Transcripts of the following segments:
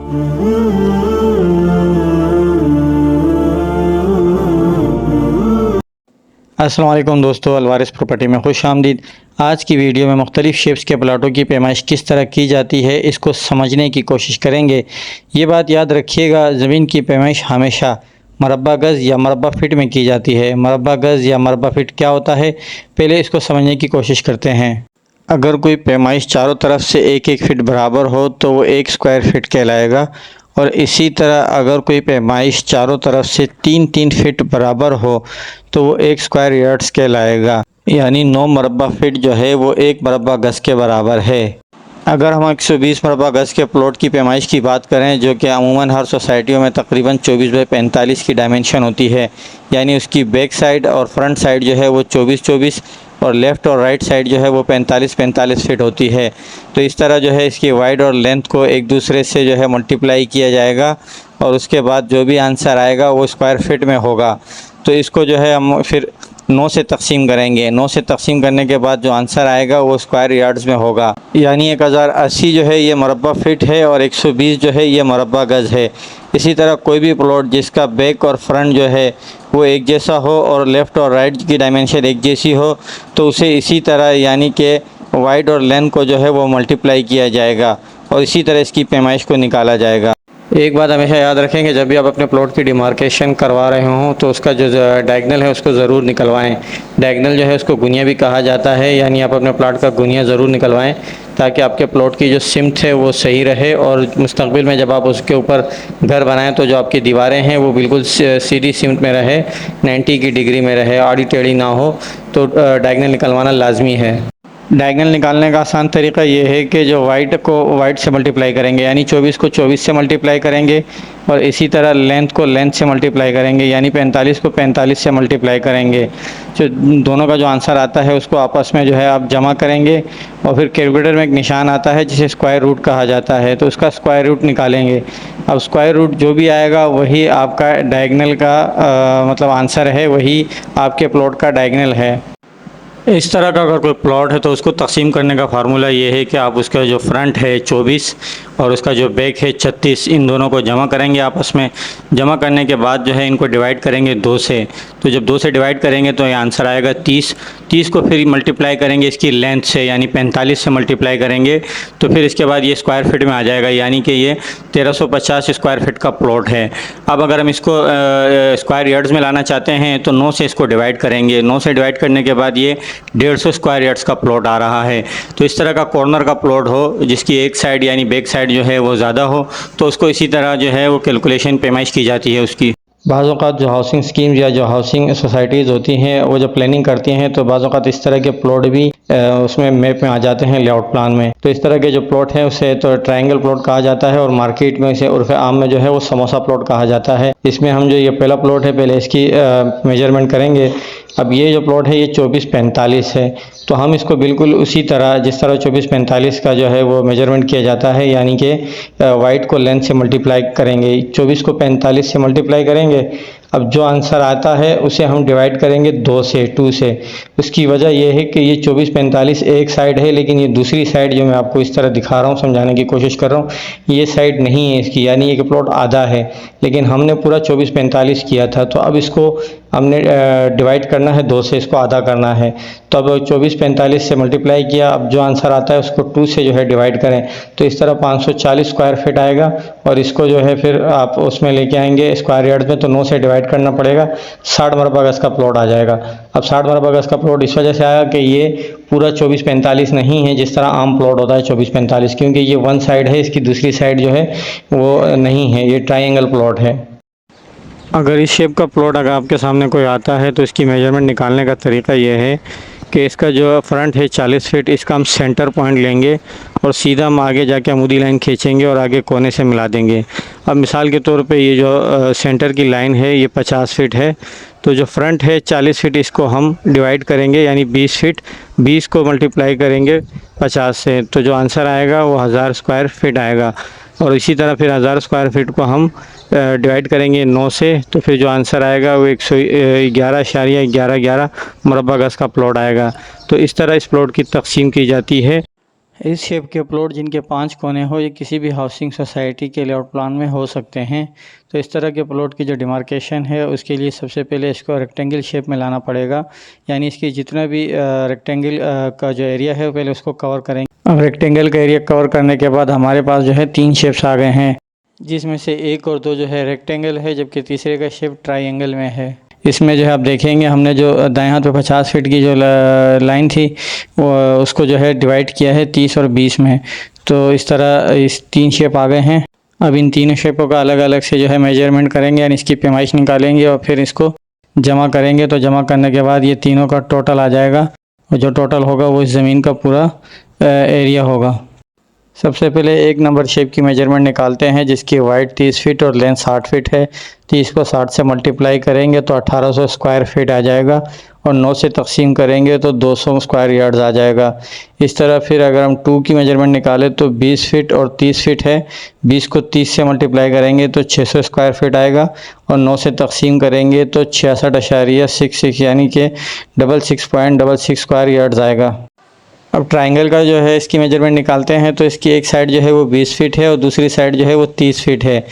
अस्सलाम वालेकुम दोस्तों, अलवारिस प्रॉपर्टी में खुश आमदीद। आज की वीडियो में मुख्तलिफ़ शेप्स के प्लाटों की पैमाइश किस तरह की जाती है, इसको समझने की कोशिश करेंगे। ये बात याद रखिएगा, ज़मीन की पैमाइश हमेशा मरबा गज़ या मरबा फिट में की जाती है। मरबा गज़ या मरबा फिट क्या होता है, पहले इसको समझने की कोशिश करते हैं। अगर कोई पैमाइश चारों तरफ से एक एक फिट बराबर हो तो वो 1 स्क्वायर फिट कहलाएगा, और इसी तरह अगर कोई पैमाइश चारों तरफ से 3-3 फिट बराबर हो तो वो 1 स्क्वायर यार्ड्स कहलाएगा। यानी 9 मरबा फिट जो है वो 1 मरबा गज़ के बराबर है। अगर हम 120 मरबा गज़ के प्लॉट की पैमाइश की बात करें, जो कि अमूमन हर सोसाइटियों में तकरीबन 24 बाई 45 की डायमेंशन होती है, यानी उसकी बैक साइड और फ्रंट साइड जो है वो 24-24 और लेफ़्ट और राइट साइड जो है वो 45-45 फिट होती है। तो इस तरह जो है इसकी वाइड और लेंथ को एक दूसरे से जो है मल्टीप्लाई किया जाएगा, और उसके बाद जो भी आंसर आएगा वो स्क्वायर फिट में होगा। तो इसको जो है हम फिर 9 से तकसीम करेंगे। 9 से तकसीम करने के बाद जो आंसर आएगा वो स्क्वायर यार्ड्स में होगा। यानी 1080 जो है ये मरबा फिट है और 120 जो है ये मरबा गज़ है। इसी तरह कोई भी प्लॉट जिसका बैक और फ्रंट जो है वो एक जैसा हो और लेफ़्ट और राइट की डायमेंशन एक जैसी हो, तो उसे इसी तरह यानी कि वाइड और लेंथ को जो है वो मल्टीप्लाई किया जाएगा और इसी तरह इसकी पैमाइश को निकाला जाएगा। एक बात हमेशा याद रखें कि जब भी आप अपने प्लॉट की डिमार्केशन करवा रहे हों तो उसका जो डायगनल है उसको ज़रूर निकलवाएं। डायगनल जो है उसको गुनिया भी कहा जाता है, यानी आप अपने प्लॉट का गुनिया ज़रूर निकलवाएं ताकि आपके प्लॉट की जो सिमत है वो सही रहे, और मुस्तकबिल में जब आप उसके ऊपर घर बनाएं तो जो आपकी दीवारें हैं वो बिल्कुल सीधी सिमत में रहे, 90 की डिग्री में रहे, आड़ी टेढ़ी ना हो। तो डायगनल निकलवाना लाजमी है। डायगनल निकालने का आसान तरीका ये है कि जो वाइट को वाइट से मल्टीप्लाई करेंगे, यानी 24 को 24 से मल्टीप्लाई करेंगे, और इसी तरह लेंथ को लेंथ से मल्टीप्लाई करेंगे, यानी 45 को 45 से मल्टीप्लाई करेंगे। जो दोनों का जो आंसर आता है उसको आपस में जो है आप जमा करेंगे, और फिर कैलकुलेटर में एक निशान आता है जिसे स्क्वायर रूट कहा जाता है, तो उसका स्क्वायर रूट निकालेंगे। अब स्क्वायर रूट जो भी आएगा वही आपका डायगनल का मतलब आंसर है, वही आपके प्लॉट का डायगनल है। इस तरह का अगर कोई प्लॉट है तो उसको तकसीम करने का फार्मूला ये है कि आप उसका जो फ्रंट है 24 और उसका जो बैक है 36, इन दोनों को जमा करेंगे आपस में। जमा करने के बाद जो है इनको डिवाइड करेंगे 2 से। तो जब 2 से डिवाइड करेंगे तो ये आंसर आएगा 30। 30 को फिर मल्टीप्लाई करेंगे इसकी लेंथ से, यानी 45 से मल्टीप्लाई करेंगे, तो फिर इसके बाद ये स्क्वायर फिट में आ जाएगा, यानी कि ये 1350 स्क्वायर फिट का प्लॉट है। अब अगर हम इसको स्क्वायर यार्ड्स में लाना चाहते हैं तो 9 से इसको डिवाइड करेंगे। 9 से डिवाइड करने के बाद ये 150 स्क्वायर यार्ड्स का प्लॉट आ रहा है। तो इस तरह का कॉर्नर का प्लॉट हो जिसकी एक साइड यानी बैक साइड जो है वो ज़्यादा हो, तो उसको इसी तरह जो है वो कैलकुलेशन पैमाइश की जाती है उसकी। बाज़ औक़ात जो हाउसिंग स्कीम या जो हाउसिंग सोसाइटीज़ होती हैं वो जब प्लानिंग करती हैं तो बाज़ औक़ात इस तरह के प्लॉट भी उसमें मैप में आ जाते हैं, लेआउट प्लान में। तो इस तरह के जो प्लॉट हैं उसे तो ट्रायंगल प्लॉट कहा जाता है, और मार्केट में इसे उर्फ़ आम में जो है वो समोसा प्लॉट कहा जाता है। इसमें हम जो ये पहला प्लॉट है पहले इसकी मेजरमेंट करेंगे। अब ये जो प्लॉट है ये 24-45 है, तो हम इसको बिल्कुल उसी तरह जिस तरह 24-45 का जो है वो मेजरमेंट किया जाता है, यानी कि वाइट को लेंथ से मल्टीप्लाई करेंगे, 24 को 45 से मल्टीप्लाई करेंगे। अब जो आंसर आता है उसे हम डिवाइड करेंगे 2 से। उसकी वजह यह है कि ये 24-45 एक साइड है, लेकिन ये दूसरी साइड जो मैं आपको इस तरह दिखा रहा हूँ, समझाने की कोशिश कर रहा हूँ, ये साइड नहीं है इसकी, यानी ये प्लॉट आधा है, लेकिन हमने पूरा 24-45 किया था। तो अब इसको हमने डिवाइड करना है 2 से, इसको आधा करना है। तो अब 24-45 से मल्टीप्लाई किया, अब जो आंसर आता है उसको 2 से जो है डिवाइड करें, तो इस तरह 540 स्क्वायर फिट आएगा, और इसको जो है फिर आप उसमें लेके आएंगे स्क्वायर यार्ड में, तो 9 से डिवाइड करना पड़ेगा, 60 मरबा गज़ का प्लॉट आ जाएगा। अब 60 मरबा गज़ का प्लॉट इस वजह से आया कि ये पूरा 24-45 नहीं है जिस तरह आम प्लॉट होता है 24-45, क्योंकि ये वन साइड है, इसकी दूसरी साइड जो है वो नहीं है, ये ट्रायंगल प्लॉट है। अगर इस शेप का प्लॉट अगर आपके सामने कोई आता है तो इसकी मेजरमेंट निकालने का तरीका ये है कि इसका जो फ्रंट है 40 फीट, इसका हम सेंटर पॉइंट लेंगे और सीधा हम आगे जाके अमूदी लाइन खींचेंगे और आगे कोने से मिला देंगे। अब मिसाल के तौर पे ये जो सेंटर की लाइन है ये 50 फीट है, तो जो फ्रंट है 40 फीट, इसको हम डिवाइड करेंगे यानी 20 फीट, 20 को मल्टीप्लाई करेंगे 50 से, तो जो आंसर आएगा वो 1000 स्क्वायर फीट आएगा। और इसी तरह फिर 1000 स्क्वायर फीट को हम डिवाइड करेंगे 9 से, तो फिर जो आंसर आएगा वो 111.11 मरबा गज़ का प्लॉट आएगा। तो इस तरह इस प्लॉट की तकसीम की जाती है। इस शेप के प्लॉट जिनके 5 कोने हो ये किसी भी हाउसिंग सोसाइटी के लेआउट प्लान में हो सकते हैं। तो इस तरह के प्लॉट की जो डिमार्केशन है उसके लिए सबसे पहले इसको रेक्टेंगल शेप में लाना पड़ेगा, यानी इसकी जितना भी रेक्टेंगल का जो एरिया है पहले उसको कवर करेंगे। अब रेक्टेंगल का एरिया कवर करने के बाद हमारे पास जो है 3 शेप्स आ गए हैं, जिसमें से 1 और 2 जो है रेक्टेंगल है, जबकि तीसरे का शेप ट्राइंगल में है। इसमें जो है आप देखेंगे हमने जो दाएं हाथ पे 50 फीट की जो लाइन थी वो उसको जो है डिवाइड किया है 30 और 20 में। तो इस तरह इस 3 शेप आ गए हैं। अब इन तीनों शेपों का अलग अलग से जो है मेजरमेंट करेंगे, यानी इसकी पैमाइश निकालेंगे और फिर इसको जमा करेंगे। तो जमा करने के बाद ये तीनों का टोटल आ जाएगा और जो टोटल होगा वो इस ज़मीन का पूरा एरिया होगा। सबसे पहले 1 नंबर शेप की मेजरमेंट निकालते हैं, जिसकी वाइड 30 फीट और लेंथ 60 फीट है। 30 को 60 से मल्टीप्लाई करेंगे तो 1800 स्क्वायर फीट आ जाएगा और 9 से तकसीम करेंगे तो 200 स्क्वायर यार्ड्स आ जाएगा। इस तरह फिर अगर हम 2 की मेजरमेंट निकालें तो 20 फीट और 30 फीट है। 20 को 30 से मल्टीप्लाई करेंगे तो 600 स्क्वायर फीट आएगा और 9 से तकसीम करेंगे तो 66.66 यानी कि 66.66 स्क्वायर यार्ड्स आएगा। अब ट्राइंगल का जो है इसकी मेजरमेंट निकालते हैं तो इसकी एक साइड जो है वो 20 फीट है और दूसरी साइड जो है वो 30 फीट है।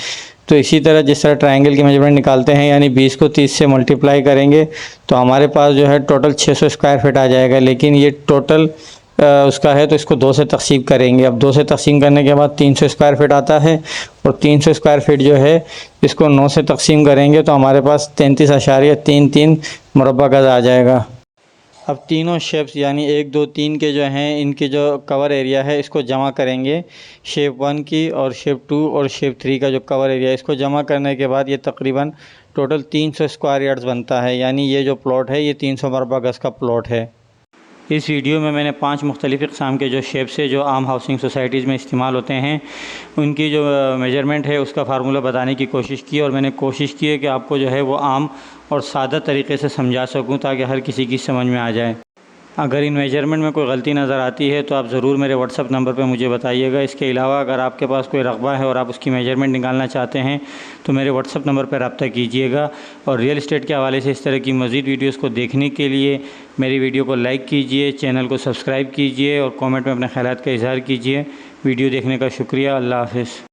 तो इसी तरह जिस तरह ट्राइंगल की मेजरमेंट निकालते हैं, यानी 20 को 30 से मल्टीप्लाई करेंगे तो हमारे पास जो है टोटल 600 स्क्वायर फीट आ जाएगा। लेकिन ये टोटल उसका है तो इसको 2 से तकसीम करेंगे। अब 2 से तकसीम करने के बाद 300 स्क्वायर फीट आता है और 300 स्क्वायर फीट जो है इसको 9 से तकसीम करेंगे तो हमारे पास 33.33 मुरब्बा गज आ जाएगा। अब तीनों शेप्स यानी 1, 2, 3 के जो हैं इनके जो कवर एरिया है इसको जमा करेंगे। शेप 1 की और शेप 2 और शेप 3 का जो कवर एरिया है इसको जमा करने के बाद ये तकरीबन टोटल 300 स्क्वायर यार्ड्स बनता है, यानी ये जो प्लॉट है ये 300 मुरब्बा गज का प्लॉट है। इस वीडियो में मैंने 5 मुख्तलिफ़ क़िस्म के जो शेप्स है जो आम हाउसिंग सोसाइटीज़ में इस्तेमाल होते हैं उनकी जो मेजरमेंट है उसका फार्मूला बताने की कोशिश की और मैंने कोशिश की है कि आपको जो है वो आम और सादा तरीके से समझा सकूं ताकि हर किसी की समझ में आ जाए। अगर इन मेजरमेंट में कोई गलती नज़र आती है तो आप ज़रूर मेरे व्हाट्सअप नंबर पर मुझे बताइएगा। इसके अलावा अगर आपके पास कोई रग़बा है और आप उसकी मेजरमेंट निकालना चाहते हैं तो मेरे व्हाट्सअप नंबर पर रब्ता कीजिएगा। और रियल इस्टेट के हवाले से इस तरह की मज़ीद वीडियोज़ को देखने के लिए मेरी वीडियो को लाइक कीजिए, चैनल को सब्सक्राइब कीजिए और कॉमेंट में अपने ख़यालात का इज़हार कीजिए। वीडियो देखने का शुक्रिया। अल्लाह हाफ़िज़।